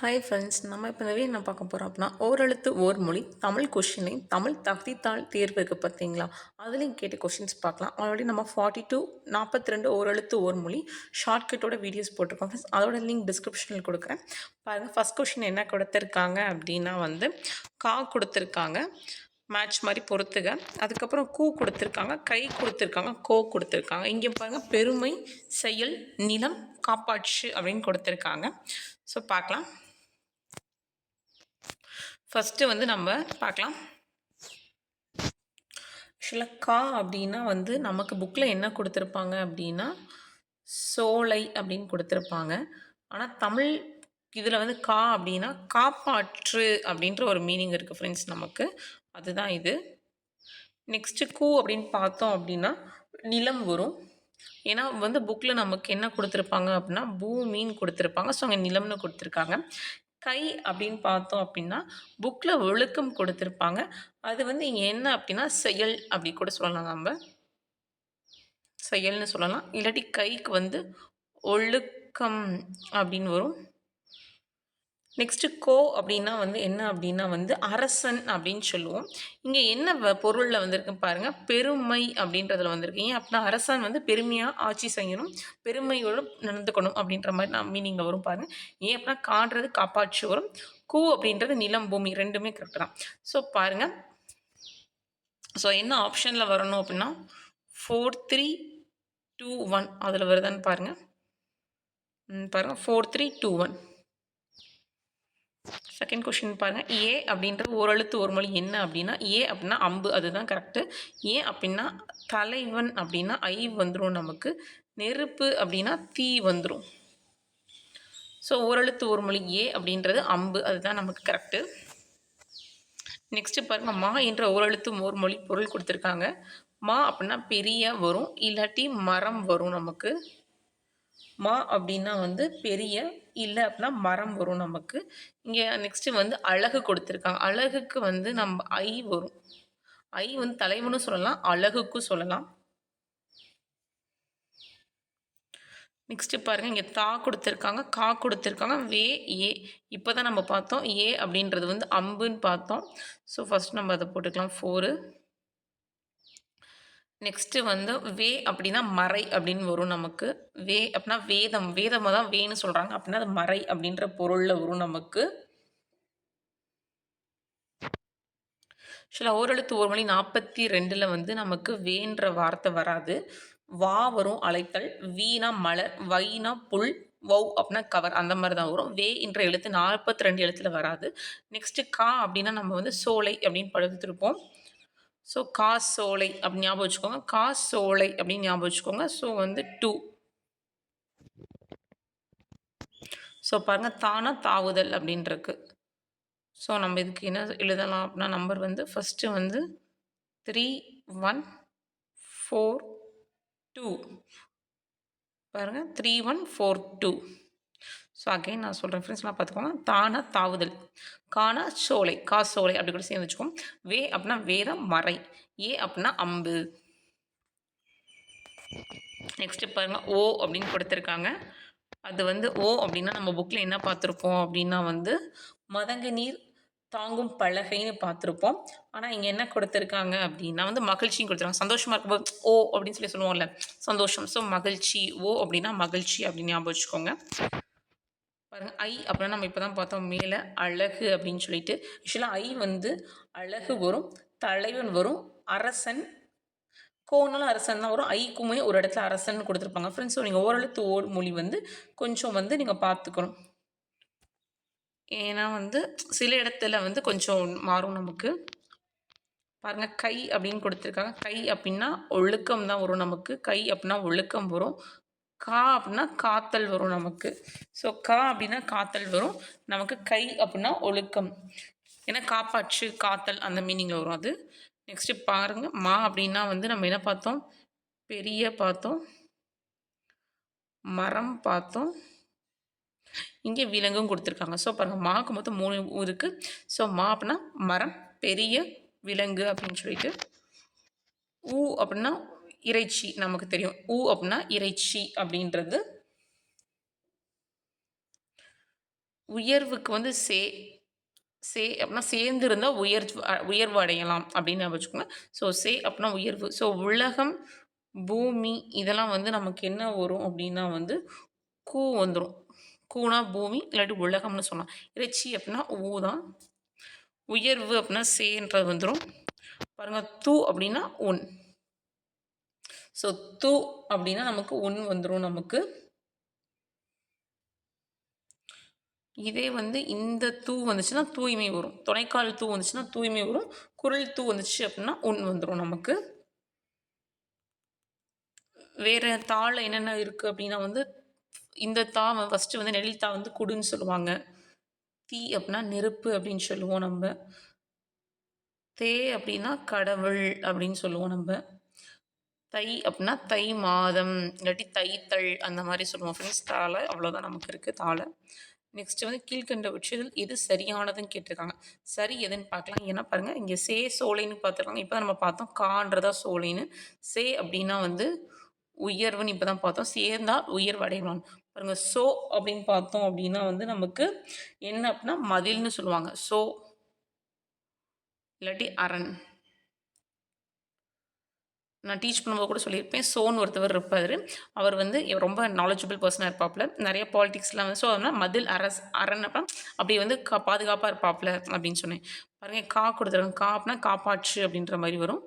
Hi friends, நம்ம இப்போ நிறைய என்ன பார்க்க போகிறோம் அப்படின்னா, ஓரெழுத்து ஓர் மொழி தமிழ் கொஷினையும் தமிழ் தகுதித்தாள் தேர்வு இருக்குது பார்த்தீங்களா, அதுலேயும் கேட்ட கொஷின்ஸ் பார்க்கலாம். ஆல்ரெடி நம்ம 42 ஓரெழுத்து ஓர் மொழி ஷார்ட்கட்டோட வீடியோஸ் போட்டிருக்கோம் ஃப்ரெண்ட்ஸ். அதோட லிங்க் டிஸ்கிரிப்ஷனில் கொடுக்குறேன் பாருங்கள். ஃபஸ்ட் கொஷின் என்ன கொடுத்துருக்காங்க அப்படின்னா கா கொடுத்துருக்காங்க, மேட்ச் மாதிரி பொறுத்துக. அதுக்கப்புறம் கூ கொடுத்துருக்காங்க, கை கொடுத்துருக்காங்க, கோ கொடுத்துருக்காங்க. இங்கே பாருங்கள், பெருமை, செயல், நிலம், காப்பாற்று அப்படின்னு கொடுத்துருக்காங்க. ஸோ பார்க்கலாம். ஃபஸ்ட்டு நம்ம பார்க்கலாம். ஆக்சுவலாக கா அப்படின்னா நமக்கு புக்கில் என்ன கொடுத்துருப்பாங்க அப்படின்னா சோலை அப்படின்னு கொடுத்துருப்பாங்க. ஆனால் தமிழ் இதில் கா அப்படின்னா காப்பாற்று அப்படின்ற ஒரு மீனிங் இருக்குது ஃப்ரெண்ட்ஸ் நமக்கு. அதுதான் இது. நெக்ஸ்ட்டு கூ அப்படின்னு பார்த்தோம் அப்படின்னா நிலம் வரும். ஏன்னா புக்கில் நமக்கு என்ன கொடுத்துருப்பாங்க அப்படின்னா பூமின்னு கொடுத்துருப்பாங்க. ஸோ அங்கே நிலம்னு கொடுத்துருக்காங்க. கை அப்படின்னு பார்த்தோம் அப்படின்னா புக்கில் ஒழுக்கம் கொடுத்துருப்பாங்க. அது இங்கே என்ன அப்படின்னா செயல் அப்படி கூட சொல்லலாம். நம்ம செயல்னு சொல்லலாம். இல்லாட்டி கைக்கு ஒழுக்கம் அப்படின்னு வரும். நெக்ஸ்ட்டு கோ அப்படின்னா என்ன அப்படின்னா அரசன் அப்படின்னு சொல்லுவோம். இங்கே என்ன பொருளில் வந்திருக்குன்னு பாருங்கள், பெருமை அப்படின்றதுல வந்திருக்கு. ஏன் அப்படின்னா அரசன் பெருமையாக ஆட்சி செய்யணும், பெருமையோடு நடந்துக்கணும் அப்படின்ற மாதிரி மீனிங்கில் வரும் பாருங்கள். ஏன் அப்படின்னா காண்றது காப்பாற்றி வரும், கூ அப்படின்றது நிலம், பூமி ரெண்டுமே கரெக்டு தான். ஸோ பாருங்கள், ஸோ என்ன ஆப்ஷனில் வரணும் அப்படின்னா 4 3 2 1 அதில் வருதான்னு பாருங்கள். பாருங்கள் 4 3 2 1. செகண்ட் கொஷின் பாருங்கள். ஏ அப்படின்றது ஓரெழுத்து ஒரு மொழி என்ன அப்படின்னா ஏ அப்படின்னா அம்பு, அதுதான் கரெக்டு. ஏன் அப்படின்னா தலைவன் அப்படின்னா ஐ வந்துடும் நமக்கு. நெருப்பு அப்படின்னா தீ வந்துடும். ஸோ ஓரெழுத்து ஒரு மொழி ஏ அப்படின்றது அம்பு, அதுதான் நமக்கு கரெக்டு. நெக்ஸ்ட்டு பாருங்கள், மா என்ற ஓரெழுத்து ஓர் மொழி பொருள் கொடுத்துருக்காங்க. மா அப்படின்னா பெரிய வரும், இல்லாட்டி மரம் வரும் நமக்கு. மா அப்படின்னா பெரிய, இல்லை அப்படின்னா மரம் வரும் நமக்கு. இங்கே நெக்ஸ்ட்டு அழகு கொடுத்துருக்காங்க. அழகுக்கு நம்ம ஐ வரும். ஐ தலைவனும் சொல்லலாம், அழகுக்கும் சொல்லலாம். நெக்ஸ்ட்டு பாருங்கள், இங்கே தா கொடுத்துருக்காங்க, கா கொடுத்துருக்காங்க, வே ஏ. இப்போ தான் நம்ம பார்த்தோம் ஏ அப்படின்றது அம்புன்னு பார்த்தோம். ஸோ ஃபஸ்ட் நம்ம அதை போட்டுக்கலாம் 4. நெக்ஸ்ட்டு வே அப்படின்னா மறை அப்படின்னு வரும் நமக்கு. வே அப்படின்னா வேதம், வேதமாக தான் வேன்னு சொல்கிறாங்க அப்படின்னா அது மறை அப்படின்ற பொருளில் வரும் நமக்கு. ஆக்சுவலாக ஓரெழுத்து ஒரு மொழி 42 நமக்கு வேன்ற வார்த்தை வராது. வா வரும் அழைத்தல், வீணா மலர், வைனா புல், வௌ அப்படின்னா கவர், அந்த மாதிரி தான் வரும். வே என்ற எழுத்து 42 எழுத்தில் வராது. நெக்ஸ்ட்டு கா அப்படின்னா நம்ம சோலை அப்படின்னு படுத்திருப்போம். ஸோ காசோலை அப்படின்னு ஞாபகம் வச்சுக்கோங்க. காசோலை அப்படின்னு ஞாபகம் வச்சுக்கோங்க. ஸோ 2. ஸோ பாருங்கள், தானா தாவுதல் அப்படின்ட்டுருக்கு. ஸோ நம்ம இதுக்கு என்ன எழுதலாம் அப்படின்னா நம்பர் ஃபஸ்ட்டு 3 1 4 2. பாருங்கள் 3 1 4 2. ஸோ அகைன் நான் சொல்கிறேன் ஃப்ரெண்ட்ஸ், நான் பார்த்துக்கோங்க. தானா தாவுதல், கானா சோலை, காசோலை அப்படி கூட சேர்ந்து வச்சுக்கோங்க. வே அப்படின்னா வேதம் மறை, ஏ அப்படின்னா அம்பு. நெக்ஸ்ட்டு பாருங்கள், ஓ அப்படின்னு கொடுத்துருக்காங்க. அது ஓ அப்படின்னா நம்ம புக்கில் என்ன பார்த்துருப்போம் அப்படின்னா மதங்க நீர் தாங்கும் பலகைன்னு பார்த்துருப்போம். ஆனால் இங்கே என்ன கொடுத்துருக்காங்க அப்படின்னா மகிழ்ச்சியும் கொடுத்துருக்காங்க. சந்தோஷமாக இருக்கும்போது ஓ அப்படின்னு சொல்லுவோம்ல, சந்தோஷம். ஸோ மகிழ்ச்சி, ஓ அப்படின்னா மகிழ்ச்சி அப்படின்னு ஞாபகம் வச்சுக்கோங்க. பாருங்கள், ஐ அப்படின்னா நம்ம இப்போ தான் பார்த்தோம் மேலே அழகு அப்படின்னு சொல்லிட்டு. ஆக்சுவலாக ஐ அழகு வரும், தலைவன் வரும், அரசன், கோனாலும் அரசன் தான் வரும். ஐக்குமே ஒரு இடத்துல அரசன் கொடுத்துருப்பாங்க ஃப்ரெண்ட்ஸ். ஸோ நீங்கள் ஓரெழுத்து ஓர் மொழி கொஞ்சம் நீங்கள் பார்த்துக்கணும். ஏன்னா சில இடத்துல கொஞ்சம் மாறும் நமக்கு. பாருங்கள், கை அப்படின்னு கொடுத்துருக்காங்க. கை அப்படின்னா ஒழுக்கம் தான் வரும் நமக்கு. கை அப்படின்னா ஒழுக்கம் வரும். கா அப்படின்னா காத்தல் வரும் நமக்கு. ஸோ கா அப்படின்னா காத்தல் வரும் நமக்கு. கை அப்படின்னா ஒழுக்கம், ஏன்னா காப்பாற்று, காத்தல் அந்த மீனிங்கில் வரும் அது. நெக்ஸ்ட்டு பாருங்கள், மா அப்படின்னா நம்ம என்ன பார்த்தோம், பெரிய பார்த்தோம், மரம் பார்த்தோம், இங்கே விலங்கும் கொடுத்துருக்காங்க. ஸோ பாருங்கள், மாக்கு மொத்தம் 3 இருக்குது. ஸோ மா அப்படின்னா மரம், பெரிய, விலங்கு அப்படின்னு சொல்லிட்டு. ஊ அப்படின்னா இறைச்சி, நமக்கு தெரியும். ஊ அப்படின்னா இறைச்சி அப்படின்றது. உயர்வுக்கு வந்து அப்படின்னா சேர்ந்து இருந்தால் உயர்வு அடையலாம் அப்படின்னு வச்சுக்கோங்க. ஸோ அப்படின்னா உயர்வு. ஸோ உலகம், பூமி இதெல்லாம் வந்து நமக்கு என்ன வரும் அப்படின்னா வந்து கூ வந்துரும். கூனா பூமி இல்லாட்டி உலகம்னு சொல்லலாம். இறைச்சி அப்படின்னா ஊ தான். உயர்வு அப்படின்னா சேன்றது வந்துடும். பாருங்க தூ அப்படின்னா உன். ஸோ தூ அப்படின்னா நமக்கு உன் வந்துடும் நமக்கு. இதே வந்து இந்த தூ வந்துச்சுன்னா தூய்மை வரும். துணைக்கால் தூ வந்துச்சுன்னா தூய்மை வரும். குரல் தூ வந்துச்சு அப்படின்னா உன் வந்துடும் நமக்கு. வேறு தாளில் என்னென்ன இருக்குது அப்படின்னா வந்து இந்த தா ஃபஸ்ட்டு வந்து நெடில் தா வந்து குடுன்னு சொல்லுவாங்க. தீ அப்படின்னா நெருப்பு அப்படின்னு சொல்லுவோம் நம்ம. தே அப்படின்னா கடவுள் அப்படின்னு சொல்லுவோம் நம்ம. தை அப்படின்னா தை மாதம் இல்லாட்டி தைத்தல் அந்த மாதிரி சொல்லுவோம் ஃப்ரெண்ட்ஸ். தாளை அவ்வளோதான் நமக்கு இருக்குது தாளை. நெக்ஸ்ட் வந்து கீழ்கண்டவற்றில் எது சரியானதுன்னு கேட்டிருக்காங்க. சரி எதுன்னு பார்க்கலாம். ஏன்னா பாருங்கள் இங்கே சோலைன்னு பார்த்துருக்காங்க. இப்போ தான் நம்ம பார்த்தோம் கான்றதா சோலைன்னு. அப்படின்னா வந்து உயர்வுன்னு இப்போ தான் பார்த்தோம். சேர்ந்தால் உயர்வு அடையலாம். பாருங்க அப்படின்னு பார்த்தோம் அப்படின்னா வந்து நமக்கு என்ன அப்படின்னா மதில்னு சொல்லுவாங்க. இல்லாட்டி அரண். நான் டீச் பண்ணும்போது கூட சொல்லியிருப்பேன். சோன்னு ஒருத்தவர் இருப்பார். அவர் வந்து ரொம்ப நாலேஜபிள் பர்சனாக இருப்பாப்புல. நிறைய பாலிடிக்ஸ்லாம் வந்து அதனால் மதில் அரண் அப்படி வந்து பாதுகாப்பாக இருப்பாப்புல அப்படின்னு சொன்னேன். பாருங்கள் கா கொடுத்துருக்காங்க. கா அப்படின்னா காப்பாற்று அப்படின்ற மாதிரி வரும்.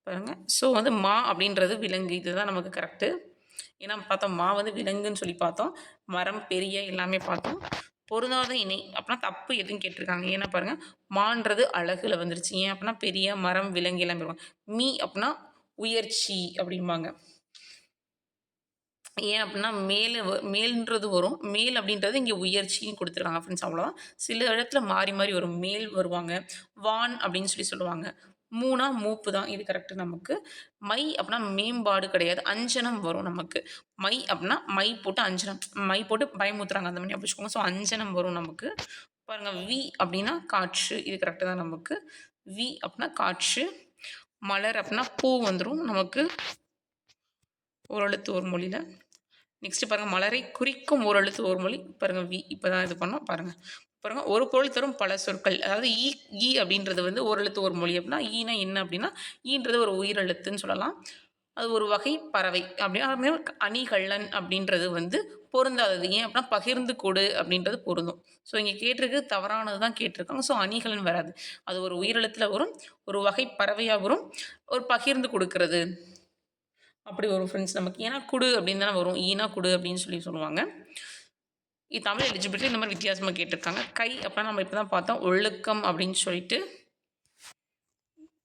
பாருங்கள் வந்து மா அப்படின்றது விலங்கு. இதுதான் நமக்கு கரெக்டு. ஏன்னா பார்த்தோம் மா வந்து விலங்குன்னு சொல்லி பார்த்தோம். மரம் பெரிய எல்லாமே பார்த்தோம். பொருந்தாத இணை அப்படின்னா தப்பு எதுவும் கேட்டிருக்காங்க. ஏன்னா பாருங்கள் மான்றது அழகுல வந்துருச்சு. ஏன் அப்படின்னா பெரிய மரம் விலங்கு எல்லாமே இருக்கும். மீ அப்படின்னா உயர்ச்சி அப்படிம்பாங்க. ஏன் அப்படின்னா மேல்ன்றது வரும். மேல் அப்படின்றது இங்கே உயர்ச்சின்னு கொடுத்துருக்காங்க ஃப்ரெண்ட்ஸ். அவ்வளோதான். சில இடத்துல மாறி மாறி வரும். மேல் வருவாங்க. வான் அப்படின்னு சொல்லுவாங்க. மூணா மூப்பு தான் இது கரெக்டு நமக்கு. மை அப்படின்னா மேம்பாடு கிடையாது. அஞ்சனம் வரும் நமக்கு. மை அப்படின்னா மை போட்டு அஞ்சனம். மை போட்டு பயமுத்துறாங்க அந்த மாதிரி அப்படிச்சுக்கோங்க. ஸோ அஞ்சனம் வரும் நமக்கு. பாருங்கள் வி அப்படின்னா காற்று. இது கரெக்டு தான் நமக்கு. வி அப்படின்னா காற்று. மலர் அப்படின்னா பூ வந்துடும் நமக்கு ஓரெழுத்து ஒரு மொழியில். நெக்ஸ்ட்டு பாருங்கள் மலரை குறிக்கும் ஓரெழுத்து ஒரு மொழி. பாருங்கள் வி இப்போ தான் இது பண்ணோம் பாருங்கள். பாருங்கள் ஒரு பொருள் தரும் பல சொற்கள். அதாவது ஈ அப்படின்றது வந்து ஓரெழுத்து ஒரு மொழி அப்படின்னா ஈனா என்ன அப்படின்னா ஈன்றது ஒரு உயிரெழுத்துன்னு சொல்லலாம். அது ஒரு வகை பறவை அப்படின்னா அணிகள்ளன் அப்படின்றது வந்து பொருந்தாதது. ஏன் அப்படின்னா பகிர்ந்து கொடு அப்படின்றது பொருந்தும். ஸோ இங்கே கேட்டிருக்கு தவறானது தான் கேட்டிருக்காங்க. ஸோ அணிகலன் வராது. அது ஒரு உயிரெழுத்தில் வரும். ஒரு வகை பறவையாக வரும். ஒரு பகிர்ந்து கொடுக்கறது அப்படி வரும் ஃப்ரெண்ட்ஸ் நமக்கு. ஏன்னா குடு அப்படின்னு தானே வரும். ஈனா குடு அப்படின்னு சொல்லுவாங்க. இது தமிழ் எலிஜிபிலிட்டி இந்த மாதிரி வித்தியாசமாக கேட்டிருக்காங்க. கை அப்படின்னா நம்ம இப்போ தான் பார்த்தோம் ஒழுக்கம் அப்படின்னு சொல்லிட்டு.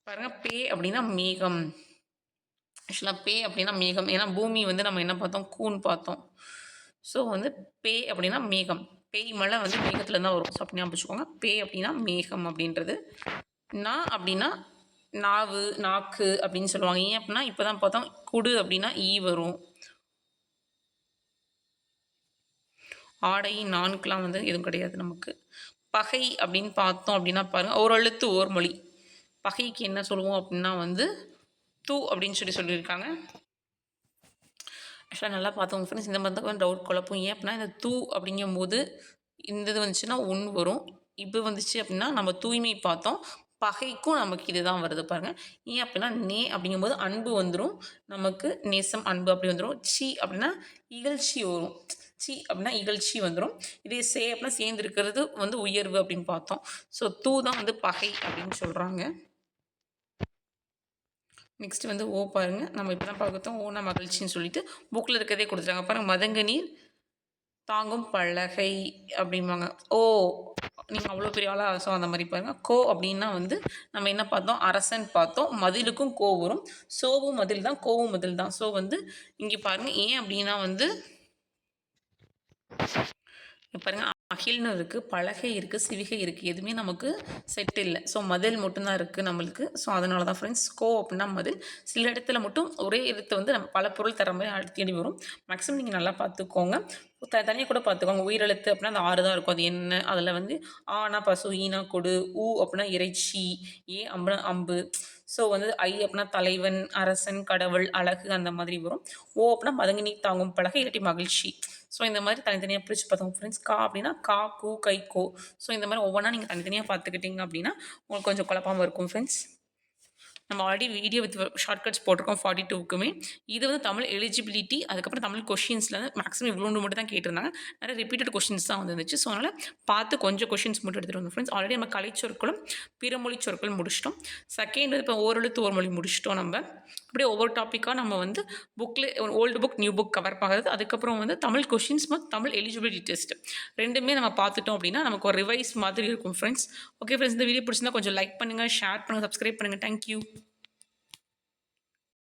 பாருங்கள் பே அப்படின்னா மேகம். ஆக்சுவலாக பே அப்படின்னா மேகம். ஏன்னா பூமி வந்து நம்ம என்ன பார்த்தோம் கூன் பார்த்தோம். ஸோ வந்து பே அப்படின்னா மேகம். பேய் மழை வந்து மேகத்தில் தான் வரும். ஸோ அப்படி ஞாபகம் பே அப்படின்னா மேகம் அப்படின்றது. நான் அப்படின்னா நாவு நாக்கு அப்படின்னு சொல்லுவாங்க. ஏன் அப்படின்னா இப்போ தான் பார்த்தோம் குடு அப்படின்னா ஈ வரும். ஆடை நான்குலாம் வந்து எதுவும் கிடையாது நமக்கு. பகை அப்படின்னு பார்த்தோம் அப்படின்னா பாருங்கள் ஓரெழுத்து ஓர் மொழி. பகைக்கு என்ன சொல்லுவோம் அப்படின்னா வந்து தூ அப்படின்னு சொல்லியிருக்காங்க. ஆக்சுவலாக நல்லா பார்த்தோம் ஃப்ரெண்ட்ஸ். இந்த மாதிரி தான் டவுட் குழப்பம். ஏன் அப்படின்னா இந்த தூ அப்படிங்கும்போது இந்த இது வந்துச்சுன்னா உன் வரும். இப்போ வந்துச்சு அப்படின்னா நம்ம தூய்மை பார்த்தோம். பகைக்கும் நமக்கு இதுதான் வருது பாருங்கள். ஏன் அப்படின்னா நே அப்படிங்கும்போது அன்பு வந்துடும் நமக்கு. நேசம் அன்பு அப்படி வந்துடும். சி அப்படின்னா இகழ்ச்சி வரும். சி அப்படின்னா இகழ்ச்சி வந்துடும். இதே அப்படின்னா சேர்ந்து இருக்கிறது வந்து உயர்வு அப்படின்னு பார்த்தோம். ஸோ தூ தான் வந்து பகை அப்படின்னு சொல்கிறாங்க. நெக்ஸ்ட் வந்து ஓ பாருங்கள். நம்ம இப்போ தான் பார்த்தோம் ஓனா மகிழ்ச்சின்னு சொல்லிட்டு புக்கில் இருக்கிறதே கொடுத்துட்டாங்க பாருங்கள். மதங்க நீர் தாங்கும் பலகை அப்படிம்பாங்க. ஓ நீங்கள் அவ்வளோ பெரிய ஆளாக ஸோ அந்த மாதிரி பாருங்கள். கோ அப்படின்னா வந்து நம்ம என்ன பார்த்தோம் அரசன் பார்த்தோம். மதிலுக்கும் கோ வரும். சோவும் மதில் தான் கோவும் மதில் தான். ஸோ வந்து இங்கே பாருங்கள் ஏன் அப்படின்னா வந்து பாருங்கள் அகில்னு இருக்குது, பலகை இருக்குது, சிவிகை இருக்குது. எதுவுமே நமக்கு செட் இல்லை. ஸோ மதில் மட்டும்தான் இருக்குது நம்மளுக்கு. ஸோ அதனால தான் ஃப்ரெண்ட்ஸ் கோ அப்படின்னா மதில். சில இடத்துல மட்டும் ஒரே இடத்து வந்து நம்ம பல பொருள் தர மாதிரி தேடி வரும். மேக்ஸிமம் நீங்கள் நல்லா பார்த்துக்கோங்க. தனியாக கூட பார்த்துக்கோங்க. உயிரெழுத்து அப்படின்னா அந்த 6 தான் இருக்கும். அது என்ன அதில் வந்து ஆனா பசு, ஈனா கொடு, ஊ அப்படின்னா இறைச்சி, ஏ அப்படின்னா அம்பு. ஸோ வந்து ஐ அப்படின்னா தலைவன், அரசன், கடவுள், அழகு அந்த மாதிரி வரும். ஓ அப்படின்னா மதங்கினி தாங்கும் பலகை இல்லாட்டி மகிழ்ச்சி. ஸோ இந்த மாதிரி தனித்தனியாக பிரித்து பார்த்தோம் ஃப்ரெண்ட்ஸ். கா அப்படின்னா கா, கூ, கை, கோ. ஸோ இந்த மாதிரி ஒவ்வொன்றா நீங்கள் தனித்தனியாக பார்த்துக்கிட்டிங்க அப்படின்னா உங்களுக்கு கொஞ்சம் குழப்பாம இருக்கும் ஃப்ரெண்ட்ஸ். நம்ம ஆல்ரெடி வீடியோ வித் ஷார்ட்கட்ஸ் போட்டிருக்கோம் 42க்குமே. இது வந்து தமிழ் எலிஜிபிலிட்டி, அதுக்கப்புறம் தமிழ் கொஷின்ஸில் மேக்ஸிமம் இவ்வளோண்டு மட்டும் தான் கேட்டிருந்தாங்க. நிறைய ரிப்பீட்டட் கொஷின்ஸ் தான் வந்துருந்துச்சு. ஸோ அதனால் பார்த்து கொஞ்சம் கொஷின்ஸ் மட்டும் எடுத்துகிட்டு வந்தோம் ஃப்ரெண்ட்ஸ். ஆல்ரெடி நம்ம கலைச்சொற்களும் பிறமொழி சொற்களும் முடிச்சிட்டோம். செகண்ட் இப்போ ஓரெழுத்து ஓர்மொழி முடிச்சிட்டோம் நம்ம. அப்படியே ஒவ்வொரு டாப்பிக்காக நம்ம வந்து புக்கில் old book new book cover பண்ணுறது, அதுக்கப்புறம் வந்து Tamil questions Tamil eligibility test ரெண்டுமே நம்ம பார்த்துட்டோம் அப்படின்னா நமக்கு ஒரு ரிவைஸ் மாதிரி இருக்கும் ஃப்ரெண்ட்ஸ். ஓகே ஃப்ரெண்ட்ஸ், இந்த வீடியோ பிடிச்சிருந்தா கொஞ்சம் லைக் பண்ணுங்கள், ஷேர் பண்ணுங்கள், சப்ஸ்கிரைப் பண்ணுங்கள். தேங்க்யூ.